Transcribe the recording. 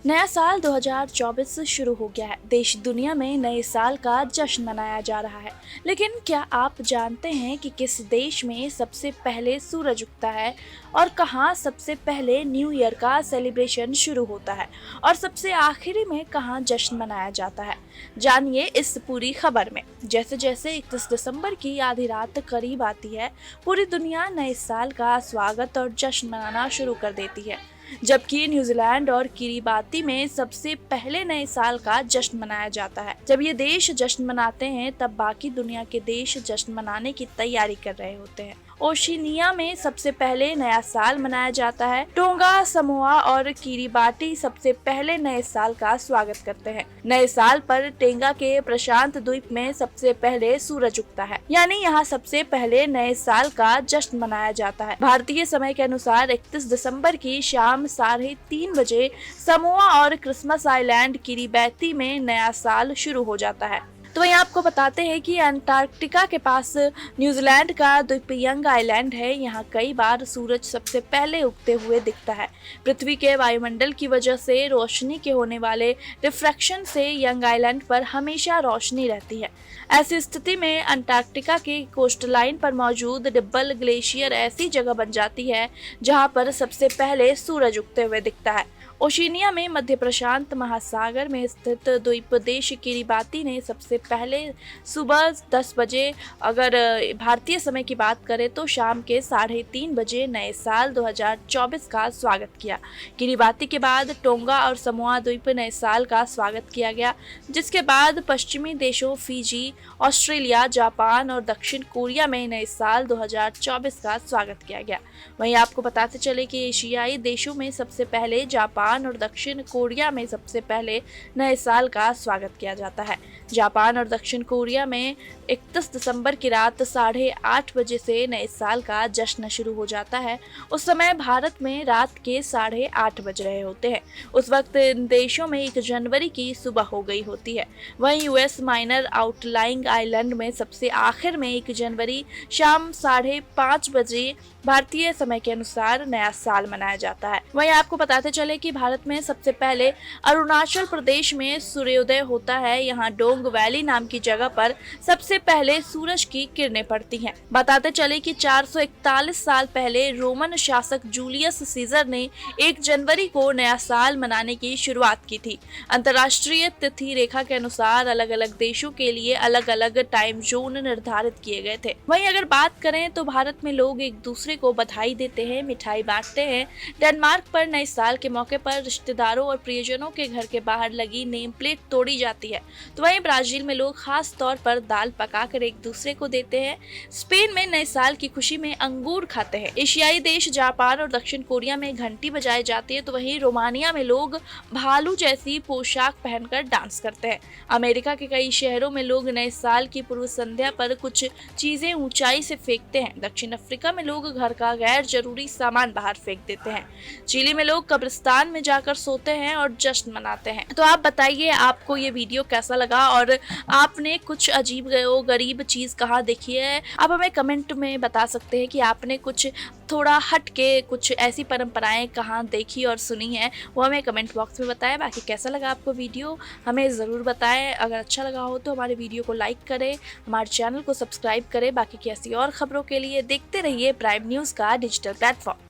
नया साल 2024 शुरू हो गया है। देश दुनिया में नए साल का जश्न मनाया जा रहा है। लेकिन क्या आप जानते हैं कि किस देश में सबसे पहले सूरज उगता है और कहाँ सबसे पहले न्यू ईयर का सेलिब्रेशन शुरू होता है और सबसे आखिरी में कहाँ जश्न मनाया जाता है? जानिए इस पूरी खबर में। जैसे जैसे 31 दिसंबर की आधी रात करीब आती है, पूरी दुनिया नए साल का स्वागत और जश्न मनाना शुरू कर देती है। जबकि न्यूजीलैंड और किरिबाती में सबसे पहले नए साल का जश्न मनाया जाता है। जब ये देश जश्न मनाते हैं तब बाकी दुनिया के देश जश्न मनाने की तैयारी कर रहे होते हैं। ओशिनिया में सबसे पहले नया साल मनाया जाता है। टोंगा, समोआ और किरिबाटी सबसे पहले नए साल का स्वागत करते हैं। नए साल पर टेंगा के प्रशांत द्वीप में सबसे पहले सूरज उगता है, यानी यहाँ सबसे पहले नए साल का जश्न मनाया जाता है। भारतीय समय के अनुसार 31 दिसंबर की शाम 3:30 बजे समोआ और क्रिसमस आइलैंड किरिबाती में नया साल शुरू हो जाता है। तो वहीं आपको बताते हैं कि अंटार्कटिका के पास न्यूजीलैंड का द्वीप यंग आइलैंड है। यहाँ कई बार सूरज सबसे पहले उगते हुए दिखता है। पृथ्वी के वायुमंडल की वजह से रोशनी के होने वाले रिफ्रैक्शन से यंग आइलैंड पर हमेशा रोशनी रहती है। ऐसी स्थिति में अंटार्कटिका के कोस्टलाइन पर मौजूद डिब्बल ग्लेशियर ऐसी जगह बन जाती है जहाँ पर सबसे पहले सूरज उगते हुए दिखता है। ओशिनिया में मध्य प्रशांत महासागर में स्थित द्वीप देश किरिबाती ने सबसे पहले सुबह 10 बजे, अगर भारतीय समय की बात करें तो शाम के 3:30 बजे नए साल 2024 का स्वागत किया। किरिबाती के बाद टोंगा और समोआ द्वीप नए साल का स्वागत किया गया, जिसके बाद पश्चिमी देशों फिजी, ऑस्ट्रेलिया, जापान और दक्षिण कोरिया में नए साल 2024 का स्वागत किया गया। वहीं आपको बताते चले कि एशियाई देशों में सबसे पहले जापान और दक्षिण कोरिया में सबसे पहले नए साल का स्वागत किया जाता है। जापान और दक्षिण कोरिया में 31 दिसंबर की रात 8:30 बजे से नए साल का जश्न शुरू हो जाता है। उस समय भारत में रात के 8:30 बज रहे होते हैं। उस वक्त इन देशों में 1 जनवरी की सुबह हो गई होती है। वहीं यूएस माइनर आउटलाइंग आइलैंड में सबसे आखिर में 1 जनवरी शाम 5:30 बजे भारतीय समय के अनुसार नया साल मनाया जाता है। वहीं आपको बताते चले कि भारत में सबसे पहले अरुणाचल प्रदेश में सूर्योदय होता है। यहाँ डोंग वैली नाम की जगह पर सबसे पहले सूरज की किरणें पड़ती हैं। बताते चले कि 441 साल पहले रोमन शासक जूलियस सीजर ने 1 जनवरी को नया साल मनाने की शुरुआत की थी। अंतर्राष्ट्रीय तिथि रेखा के अनुसार अलग अलग देशों के लिए अलग अलग टाइम जोन निर्धारित किए गए थे। वहीं अगर बात करें तो भारत में लोग एक दूसरे को बधाई देते हैं, मिठाई बांटते हैं। डेनमार्क पर नए साल के मौके पर रिश्तेदारों और प्रियजनों के घर के बाहर लगी नेम प्लेट तोड़ी जाती है। तो वहीं ब्राजील में लोग खास तौर पर दाल पकाकर एक दूसरे को देते हैं। स्पेन में नए साल की खुशी में अंगूर खाते हैं। एशियाई देश जापान और दक्षिण कोरिया में घंटी बजाई जाती है। तो वहीं रोमानिया में लोग भालू जैसी पोशाक पहनकर डांस करते हैं। अमेरिका के कई शहरों में लोग नए साल की पूर्व संध्या पर कुछ चीजें ऊंचाई से फेंकते हैं। दक्षिण अफ्रीका में लोग घर का गैर जरूरी सामान बाहर फेंक देते हैं। चिली में लोग कब्रिस्तान में जाकर सोते हैं और जश्न मनाते हैं। तो आप बताइए आपको ये वीडियो कैसा लगा और आपने कुछ अजीब गरीब चीज कहाँ देखी है? आप हमें कमेंट में बता सकते हैं कि आपने कुछ थोड़ा हट के कुछ ऐसी परंपराएं कहाँ देखी और सुनी है, वो हमें कमेंट बॉक्स में बताएं। बाकी कैसा लगा आपको वीडियो हमें ज़रूर बताएं। अगर अच्छा लगा हो तो हमारे वीडियो को लाइक करें, हमारे चैनल को सब्सक्राइब करें। बाकी की ऐसी और खबरों के लिए देखते रहिए प्राइम न्यूज़ का डिजिटल प्लेटफॉर्म।